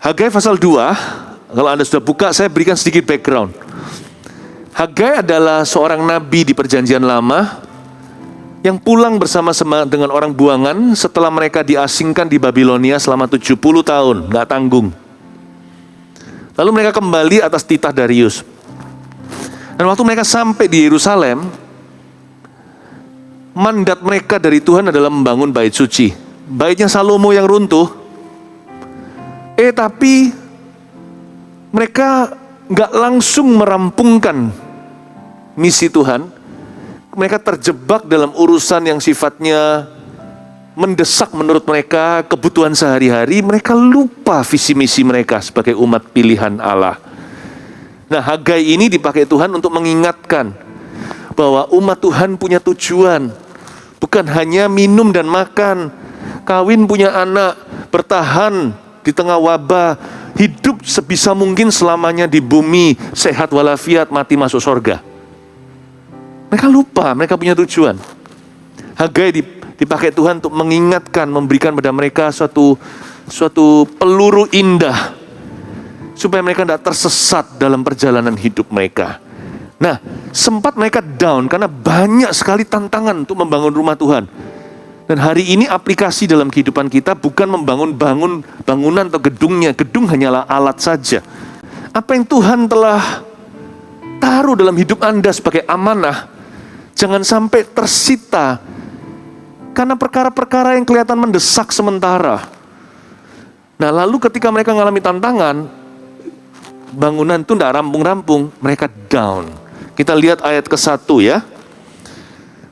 Hagai pasal 2, kalau Anda sudah buka, saya berikan sedikit background. Hagai adalah seorang nabi di perjanjian lama yang pulang bersama-sama dengan orang buangan setelah mereka diasingkan di Babilonia selama 70 tahun, nggak tanggung. Lalu mereka kembali atas titah Darius. Dan waktu mereka sampai di Yerusalem, mandat mereka dari Tuhan adalah membangun bait suci. Baitnya Salomo yang runtuh. Tapi mereka nggak langsung merampungkan misi Tuhan. Mereka terjebak dalam urusan yang sifatnya mendesak menurut mereka, kebutuhan sehari-hari. Mereka lupa visi misi mereka sebagai umat pilihan Allah. Nah, Hagai ini dipakai Tuhan untuk mengingatkan bahwa umat Tuhan punya tujuan. Bukan hanya minum dan makan, kawin punya anak, bertahan di tengah wabah, hidup sebisa mungkin selamanya di bumi, sehat walafiat, mati masuk surga. Mereka lupa, mereka punya tujuan. Hagai dipakai Tuhan untuk mengingatkan, memberikan pada mereka suatu peluru indah supaya mereka tidak tersesat dalam perjalanan hidup mereka. Nah, sempat mereka down karena banyak sekali tantangan untuk membangun rumah Tuhan. Dan hari ini aplikasi dalam kehidupan kita bukan membangun bangunan atau gedungnya. Gedung hanyalah alat saja. Apa yang Tuhan telah taruh dalam hidup Anda sebagai amanah, jangan sampai tersita karena perkara-perkara yang kelihatan mendesak sementara. Nah, lalu ketika mereka mengalami tantangan, bangunan itu tidak rampung-rampung, mereka down. Kita lihat ayat ke-1 ya.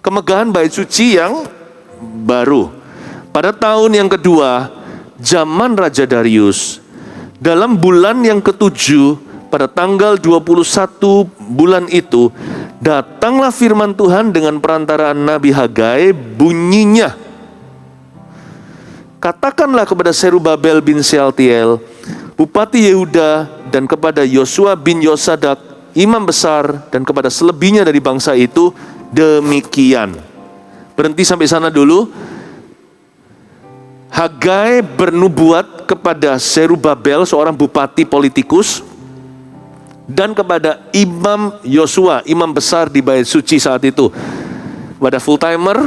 Kemegahan bait suci yang baru. Pada tahun yang kedua, zaman Raja Darius, dalam bulan yang ke-7, pada tanggal 21 bulan itu, datanglah firman Tuhan dengan perantaraan Nabi Hagai, bunyinya, katakanlah kepada Serubabel bin Sealtiel, Bupati Yehuda, dan kepada Yosua bin Yosadak, imam besar, dan kepada selebihnya dari bangsa itu, demikian. Berhenti sampai sana dulu. Hagai bernubuat kepada Serubabel, seorang bupati politikus, dan kepada imam Yosua, imam besar di bait suci saat itu, kepada full timer,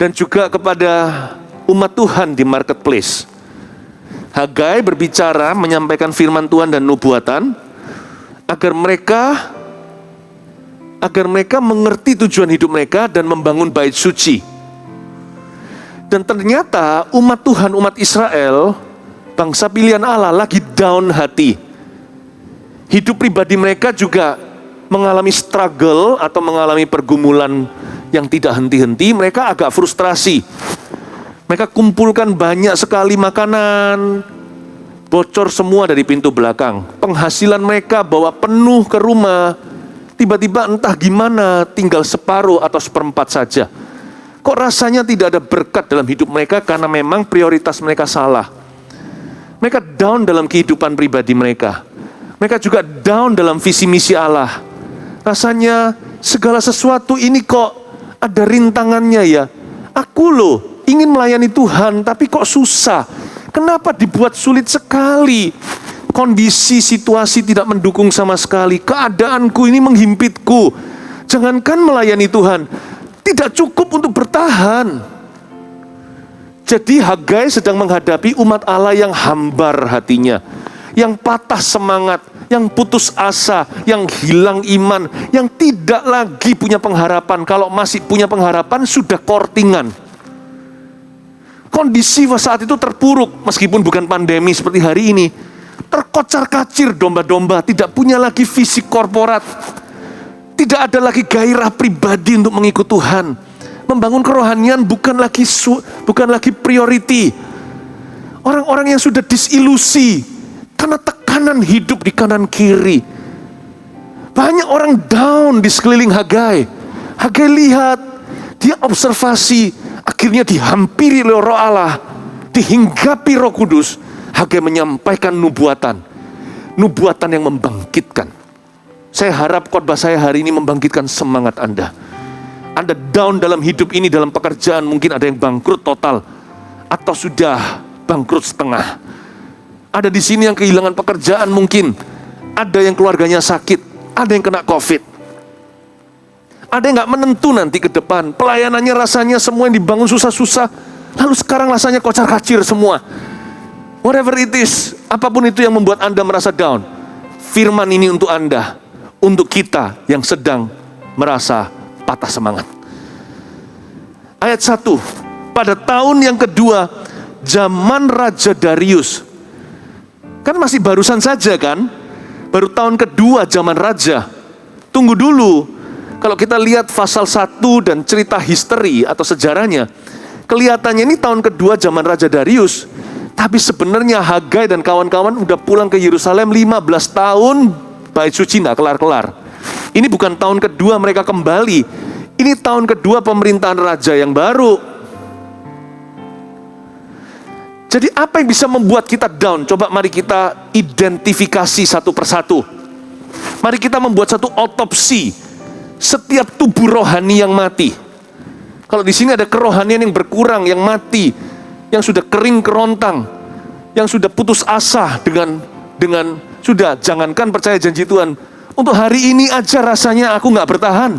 dan juga kepada umat Tuhan di marketplace. Hagai berbicara, menyampaikan firman Tuhan dan nubuatan agar mereka mengerti tujuan hidup mereka dan membangun bait suci. Dan ternyata umat Tuhan, umat Israel, bangsa pilihan Allah, lagi down hati. Hidup pribadi mereka juga mengalami struggle atau mengalami pergumulan yang tidak henti-henti. Mereka agak frustrasi. Mereka kumpulkan banyak sekali makanan, bocor semua dari pintu belakang. Penghasilan mereka bawa penuh ke rumah. Tiba-tiba entah gimana, tinggal separuh atau seperempat saja. Kok rasanya tidak ada berkat dalam hidup mereka karena memang prioritas mereka salah. Mereka down dalam kehidupan pribadi mereka. Mereka juga down dalam visi misi Allah. Rasanya segala sesuatu ini kok ada rintangannya ya. Aku loh ingin melayani Tuhan tapi kok susah. Kenapa dibuat sulit sekali? Kondisi situasi tidak mendukung sama sekali. Keadaanku ini menghimpitku. Jangankan melayani Tuhan, tidak cukup untuk bertahan. Jadi Hagai sedang menghadapi umat Allah yang hambar hatinya, yang patah semangat, yang putus asa, yang hilang iman, yang tidak lagi punya pengharapan. Kalau masih punya pengharapan sudah kortingan. Kondisi saat itu terpuruk, meskipun bukan pandemi seperti hari ini. Terkocar-kacir domba-domba, tidak punya lagi visi korporat, tidak ada lagi gairah pribadi untuk mengikut Tuhan. Membangun kerohanian bukan lagi priority. Orang-orang yang sudah disilusi karena tekanan hidup di kanan kiri. Banyak orang down di sekeliling Hagai. Hagai lihat, dia observasi, akhirnya dihampiri oleh Roh Allah, dihinggapi Roh Kudus. Hagai menyampaikan nubuatan yang membangkitkan. Saya harap khotbah saya hari ini membangkitkan semangat Anda. Anda down dalam hidup ini, dalam pekerjaan, mungkin ada yang bangkrut total atau sudah bangkrut setengah. Ada di sini yang kehilangan pekerjaan mungkin. Ada yang keluarganya sakit, ada yang kena COVID. Ada yang gak menentu nanti ke depan. Pelayanannya rasanya semua yang dibangun susah-susah, lalu sekarang rasanya kocar-kacir semua. Whatever it is, apapun itu yang membuat Anda merasa down, firman ini untuk Anda, untuk kita yang sedang merasa patah semangat. Ayat 1, pada tahun yang kedua, zaman Raja Darius. Kan masih barusan saja kan? Baru tahun kedua zaman Raja. Tunggu dulu. Kalau kita lihat pasal 1 dan cerita history atau sejarahnya, kelihatannya ini tahun kedua zaman Raja Darius. Tapi sebenarnya Hagai dan kawan-kawan udah pulang ke Yerusalem 15 tahun, bait suci nggak kelar-kelar. Ini bukan tahun kedua mereka kembali. Ini tahun kedua pemerintahan raja yang baru. Jadi apa yang bisa membuat kita down? Coba mari kita identifikasi satu persatu. Mari kita membuat satu otopsi setiap tubuh rohani yang mati. Kalau di sini ada kerohanian yang berkurang, yang mati, yang sudah kering kerontang, yang sudah putus asa dengan sudah jangankan percaya janji Tuhan. Untuk hari ini aja rasanya aku nggak bertahan.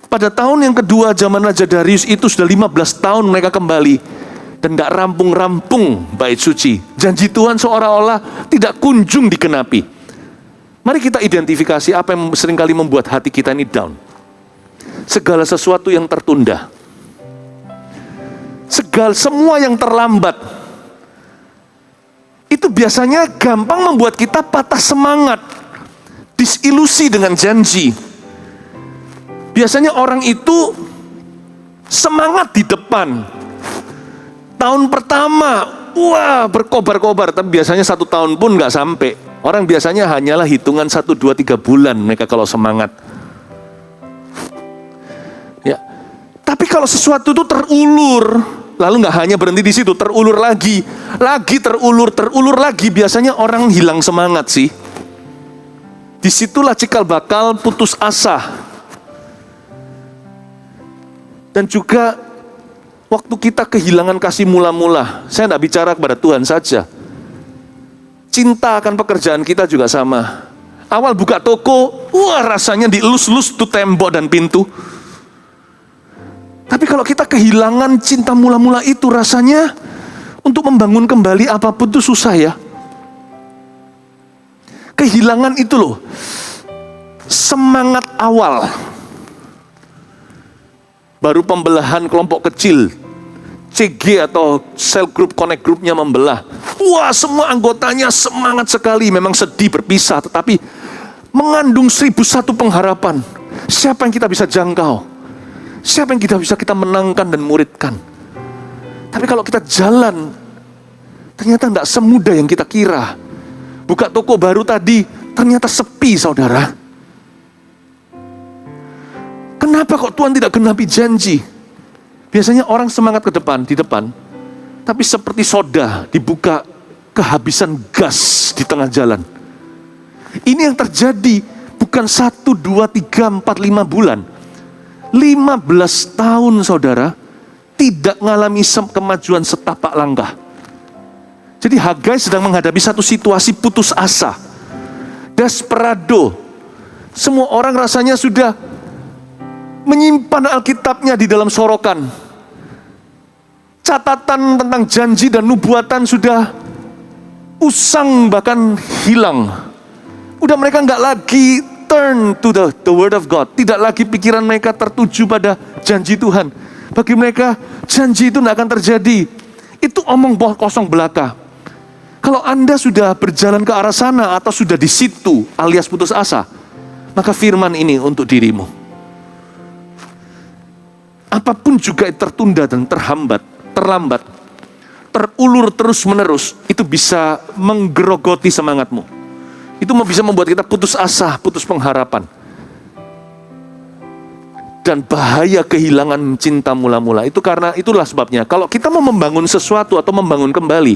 Pada tahun yang kedua zaman Raja Darius itu sudah 15 tahun mereka kembali. Dan tidak rampung-rampung bait suci. Janji Tuhan seolah-olah tidak kunjung digenapi. Mari kita identifikasi apa yang seringkali membuat hati kita ini down. Segala sesuatu yang tertunda. Semua yang terlambat. Itu biasanya gampang membuat kita patah semangat. Disilusi dengan janji. Biasanya orang itu semangat di depan. Tahun pertama, wah berkobar-kobar, tapi biasanya 1 tahun pun nggak sampai. Orang biasanya hanyalah hitungan 1, 2, 3 bulan mereka kalau semangat. Ya, tapi kalau sesuatu itu terulur, lalu nggak hanya berhenti di situ, terulur lagi terulur lagi, biasanya orang hilang semangat sih. Disitulah cikal bakal putus asa. Dan juga waktu kita kehilangan kasih mula-mula, saya tidak bicara kepada Tuhan saja. Cinta akan pekerjaan kita juga sama. Awal buka toko, wah rasanya dielus-elus tuh tembok dan pintu. Tapi kalau kita kehilangan cinta mula-mula itu, rasanya untuk membangun kembali apapun itu susah ya. Kehilangan itu loh, semangat awal. Baru pembelahan kelompok kecil, CG atau cell group, connect groupnya membelah. Wah semua anggotanya semangat sekali, memang sedih berpisah, tetapi mengandung 1001 pengharapan. Siapa yang kita bisa jangkau? Siapa yang kita menangkan dan muridkan? Tapi kalau kita jalan, ternyata tidak semudah yang kita kira. Buka toko baru tadi, ternyata sepi saudara. Kenapa kok Tuhan tidak genapi janji? Biasanya orang semangat di depan, tapi seperti soda dibuka, kehabisan gas di tengah jalan. Ini yang terjadi bukan 1, 2, 3, 4, 5 bulan. 15 tahun saudara, tidak mengalami kemajuan setapak langkah. Jadi Hagai sedang menghadapi satu situasi putus asa. Desperado. Semua orang rasanya sudah menyimpan Alkitabnya di dalam sorokan. Catatan tentang janji dan nubuatan sudah usang bahkan hilang. Udah mereka nggak lagi turn to the word of God. Tidak lagi pikiran mereka tertuju pada janji Tuhan. Bagi mereka janji itu nggak akan terjadi. Itu omong kosong belaka. Kalau Anda sudah berjalan ke arah sana atau sudah di situ alias putus asa, maka firman ini untuk dirimu. Apapun juga yang tertunda dan terlambat, terulur terus-menerus, itu bisa menggerogoti semangatmu. Itu bisa membuat kita putus asa, putus pengharapan. Dan bahaya kehilangan cinta mula-mula. Itulah sebabnya, kalau kita mau membangun sesuatu atau membangun kembali,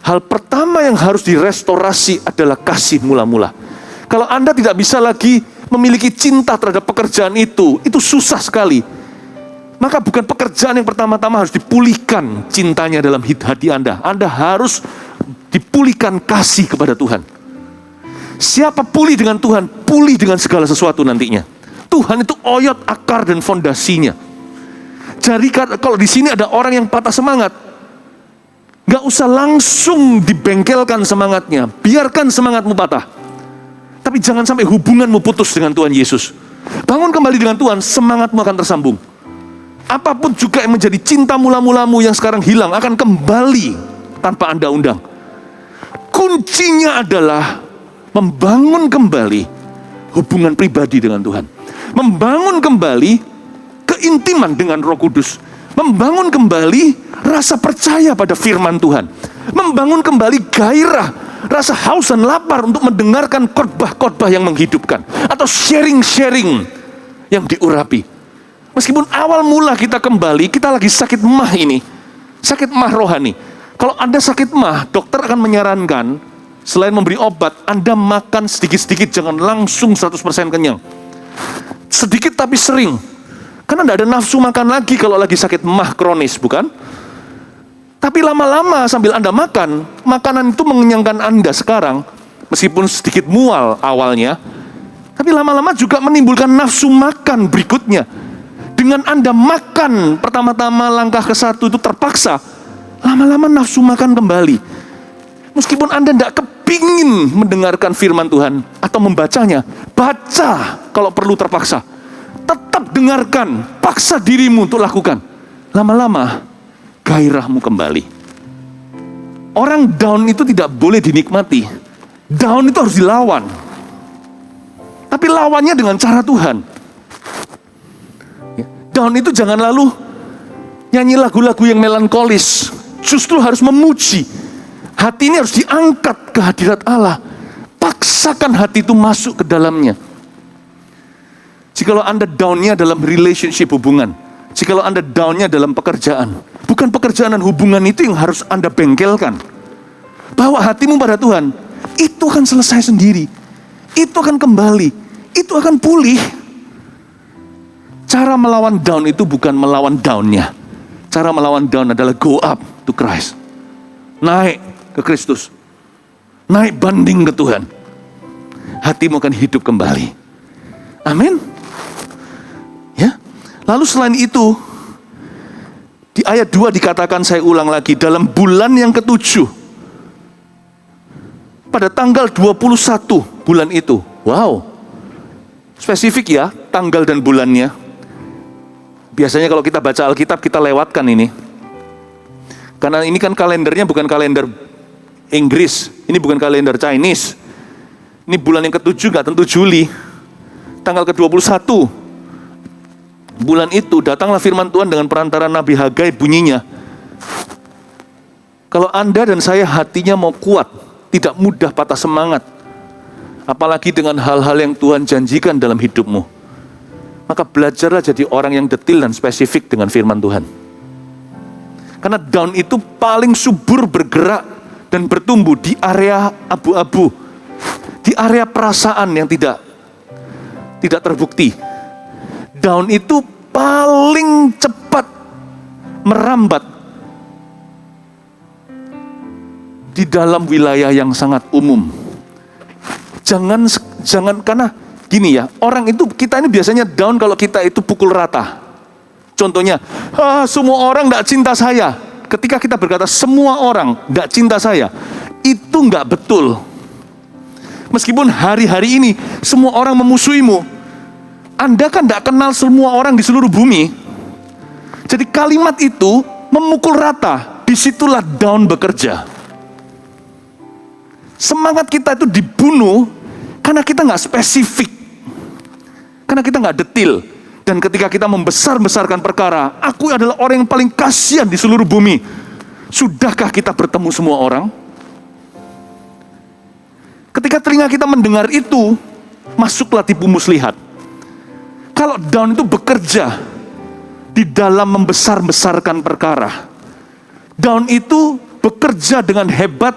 hal pertama yang harus direstorasi adalah kasih mula-mula. Kalau Anda tidak bisa lagi memiliki cinta terhadap pekerjaan itu susah sekali. Maka bukan pekerjaan yang pertama-tama harus dipulihkan cintanya dalam hati Anda. Anda harus dipulihkan kasih kepada Tuhan. Siapa pulih dengan Tuhan, pulih dengan segala sesuatu nantinya. Tuhan itu oyot akar dan fondasinya. Jadi kalau di sini ada orang yang patah semangat, gak usah langsung dibengkelkan semangatnya. Biarkan semangatmu patah. Tapi jangan sampai hubunganmu putus dengan Tuhan Yesus. Bangun kembali dengan Tuhan, semangatmu akan tersambung. Apapun juga yang menjadi cinta mula-mulamu yang sekarang hilang akan kembali tanpa Anda undang. Kuncinya adalah membangun kembali hubungan pribadi dengan Tuhan. Membangun kembali keintiman dengan Roh Kudus. Membangun kembali rasa percaya pada firman Tuhan. Membangun kembali gairah, rasa haus dan lapar untuk mendengarkan khotbah-khotbah yang menghidupkan. Atau sharing-sharing yang diurapi. Meskipun awal mula kita kembali, kita lagi sakit mah ini. Sakit mah rohani. Kalau Anda sakit mah, dokter akan menyarankan, selain memberi obat, Anda makan sedikit-sedikit, jangan langsung 100% kenyang. Sedikit tapi sering. Karena tidak ada nafsu makan lagi kalau lagi sakit mah kronis, bukan? Tapi lama-lama sambil Anda makan, makanan itu mengenyangkan Anda sekarang, meskipun sedikit mual awalnya, tapi lama-lama juga menimbulkan nafsu makan berikutnya. Dengan Anda makan pertama-tama langkah ke-1 itu terpaksa, lama-lama nafsu makan kembali. Meskipun Anda tidak kepingin mendengarkan firman Tuhan atau membacanya, baca kalau perlu terpaksa. Tetap dengarkan, paksa dirimu untuk lakukan. Lama-lama gairahmu kembali. Orang down itu tidak boleh dinikmati. Down itu harus dilawan. Tapi lawannya dengan cara Tuhan. Down itu jangan lalu nyanyi lagu-lagu yang melankolis. Justru harus memuji. Hati ini harus diangkat ke hadirat Allah. Paksakan hati itu masuk ke dalamnya. Jikalau Anda down-nya dalam relationship hubungan, jikalau Anda down-nya dalam pekerjaan, bukan pekerjaan dan hubungan itu yang harus Anda bengkelkan. Bawa hatimu pada Tuhan, itu akan selesai sendiri. Itu akan kembali, itu akan pulih. Cara melawan down itu bukan melawan down-nya. Cara melawan down adalah go up to Christ. Naik ke Kristus. Naik banding ke Tuhan. Hatimu akan hidup kembali. Amin. Ya. Lalu selain itu, di ayat 2 dikatakan, saya ulang lagi, dalam bulan yang ke-7, pada tanggal 21 bulan itu. Wow. Spesifik ya, tanggal dan bulannya. Biasanya kalau kita baca Alkitab, kita lewatkan ini. Karena ini kan kalendernya bukan kalender Inggris. Ini bukan kalender Chinese. Ini bulan yang ke-7, gak tentu Juli. Tanggal ke-21. Bulan itu datanglah firman Tuhan dengan perantara Nabi Hagai, bunyinya. Kalau Anda dan saya hatinya mau kuat, tidak mudah patah semangat. Apalagi dengan hal-hal yang Tuhan janjikan dalam hidupmu. Maka belajarlah jadi orang yang detil dan spesifik dengan firman Tuhan. Karena down itu paling subur bergerak dan bertumbuh di area abu-abu. Di area perasaan yang tidak terbukti. Down itu paling cepat merambat di dalam wilayah yang sangat umum. Jangan karena gini ya, orang itu, kita ini biasanya down kalau kita itu pukul rata. Contohnya, semua orang tidak cinta saya. Ketika kita berkata semua orang tidak cinta saya, itu nggak betul. Meskipun hari-hari ini semua orang memusuhimu, Anda kan tidak kenal semua orang di seluruh bumi. Jadi kalimat itu memukul rata, disitulah down bekerja. Semangat kita itu dibunuh karena kita nggak spesifik. Karena kita nggak detil. Dan ketika kita membesar-besarkan perkara, aku adalah orang yang paling kasihan di seluruh bumi. Sudahkah kita bertemu semua orang? Ketika telinga kita mendengar itu, masuklah tipu muslihat. Kalau down itu bekerja di dalam membesar-besarkan perkara. Down itu bekerja dengan hebat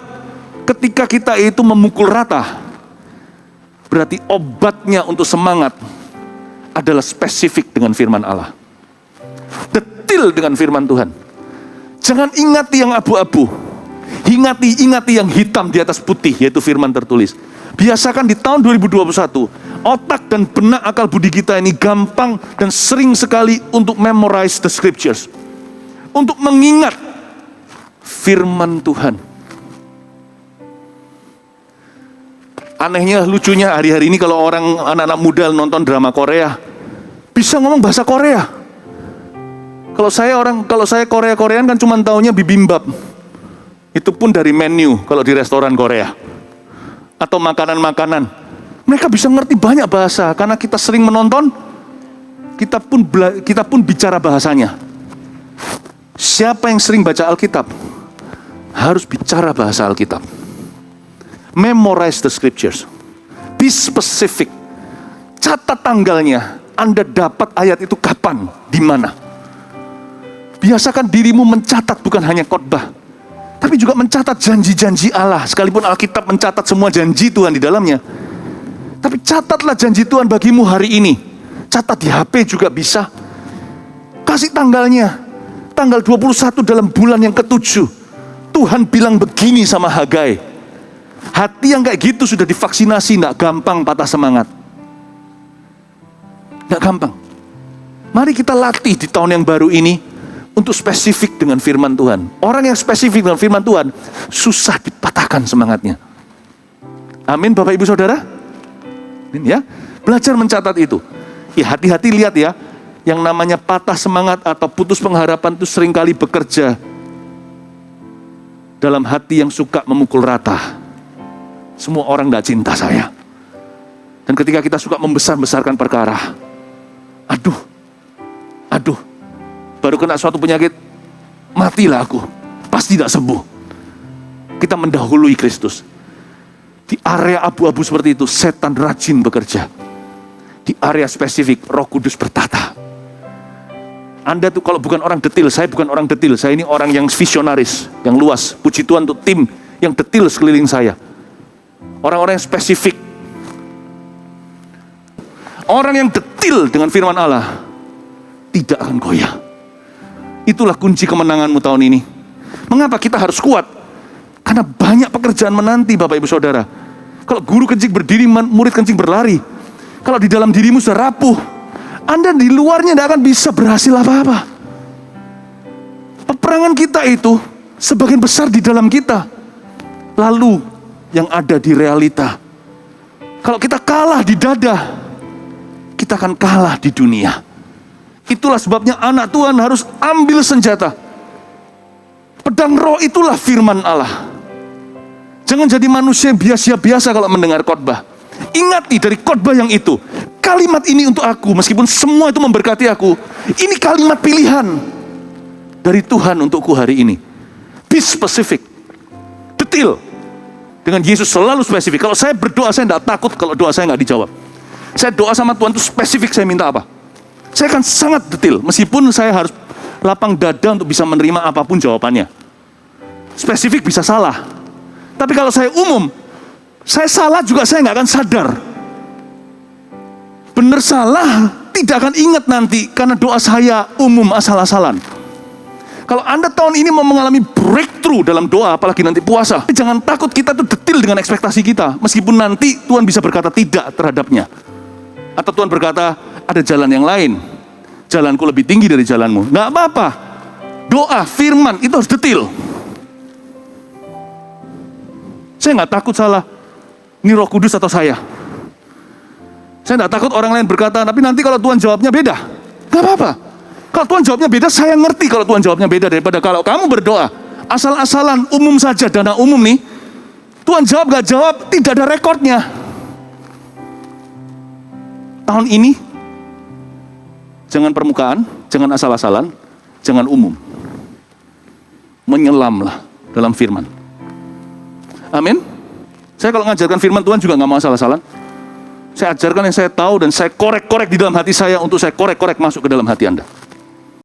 ketika kita itu memukul rata. Berarti obatnya untuk semangat adalah spesifik dengan firman Allah. Detil dengan firman Tuhan. Jangan ingati yang abu-abu. Ingati yang hitam di atas putih, yaitu firman tertulis. Biasakan di tahun 2021, otak dan benak akal budi kita ini gampang dan sering sekali untuk memorize the scriptures. Untuk mengingat firman Tuhan. Anehnya, lucunya hari-hari ini kalau anak-anak muda nonton drama Korea, bisa ngomong bahasa Korea. Kalau saya Korean kan cuma taunya bibimbap. Itu pun dari menu kalau di restoran Korea. Atau makanan-makanan. Mereka bisa ngerti banyak bahasa karena kita sering menonton, kita pun bicara bahasanya. Siapa yang sering baca Alkitab harus bicara bahasa Alkitab. Memorize the scriptures. Be specific. Catat tanggalnya. Anda dapat ayat itu kapan, di mana. Biasakan dirimu mencatat bukan hanya khotbah, tapi juga mencatat janji-janji Allah. Sekalipun Alkitab mencatat semua janji Tuhan di dalamnya, tapi catatlah janji Tuhan bagimu hari ini. Catat di HP juga bisa. Kasih tanggalnya. Tanggal 21 dalam bulan yang ke-7. Tuhan bilang begini sama Hagai. Hati yang kayak gitu sudah divaksinasi, gak gampang patah semangat. Gak gampang. Mari kita latih di tahun yang baru ini untuk spesifik dengan firman Tuhan. Orang yang spesifik dengan firman Tuhan susah dipatahkan semangatnya. Amin Bapak Ibu Saudara. Ya, belajar mencatat itu. Ya, hati-hati lihat ya, yang namanya patah semangat atau putus pengharapan itu seringkali bekerja dalam hati yang suka memukul rata. Semua orang gak cinta saya. Dan ketika kita suka membesar-besarkan perkara, aduh, baru kena suatu penyakit, matilah aku, pasti tidak sembuh. Kita mendahului Kristus. Di area abu-abu seperti itu, setan rajin bekerja. Di area spesifik, Roh Kudus bertata. Anda tuh kalau bukan orang detil, saya bukan orang detil, saya ini orang yang visionaris, yang luas. Puji Tuhan untuk tim yang detil sekeliling saya. Orang-orang yang spesifik. Orang yang detil dengan firman Allah tidak akan goyah. Itulah kunci kemenanganmu tahun ini. Mengapa kita harus kuat? Karena banyak pekerjaan menanti Bapak Ibu Saudara. Kalau guru kencing berdiri, murid kencing berlari. Kalau di dalam dirimu sudah rapuh, Anda di luarnya tidak akan bisa berhasil apa-apa. Peperangan kita itu sebagian besar di dalam kita. Lalu yang ada di realita. Kalau kita kalah di dada, kita akan kalah di dunia. Itulah sebabnya anak Tuhan harus ambil senjata. Pedang roh itulah firman Allah. Jangan jadi manusia yang biasa-biasa kalau mendengar khotbah. Ingati dari khotbah yang itu, kalimat ini untuk aku, meskipun semua itu memberkati aku, ini kalimat pilihan dari Tuhan untukku hari ini. Be specific, detail. Dengan Yesus selalu spesifik. Kalau saya berdoa, saya tidak takut kalau doa saya nggak dijawab. Saya doa sama Tuhan itu spesifik, saya minta apa. Saya akan sangat detail, meskipun saya harus lapang dada untuk bisa menerima apapun jawabannya. Spesifik bisa salah. Tapi kalau saya umum, saya salah juga saya nggak akan sadar. Benar salah, tidak akan ingat nanti, karena doa saya umum asal-asalan. Kalau Anda tahun ini mau mengalami breakthrough dalam doa, apalagi nanti puasa, jangan takut kita tuh detil dengan ekspektasi kita. Meskipun nanti Tuhan bisa berkata tidak terhadapnya. Atau Tuhan berkata, ada jalan yang lain. Jalanku lebih tinggi dari jalanmu. Nggak apa-apa. Doa, firman, itu harus detil. Saya nggak takut salah. Ini Roh Kudus atau saya. Saya nggak takut orang lain berkata, tapi nanti kalau Tuhan jawabnya beda. Nggak apa-apa. Kalau Tuhan jawabnya beda, saya ngerti kalau Tuhan jawabnya beda daripada kalau kamu berdoa asal-asalan, umum saja, dana umum nih. Tuhan jawab gak jawab, tidak ada rekodnya. Tahun ini, jangan permukaan, jangan asal-asalan, jangan umum. Menyelamlah dalam firman. Amin. Saya kalau ngajarkan firman Tuhan juga gak mau asal-asalan. Saya ajarkan yang saya tahu dan saya korek-korek di dalam hati saya untuk saya korek-korek masuk ke dalam hati Anda.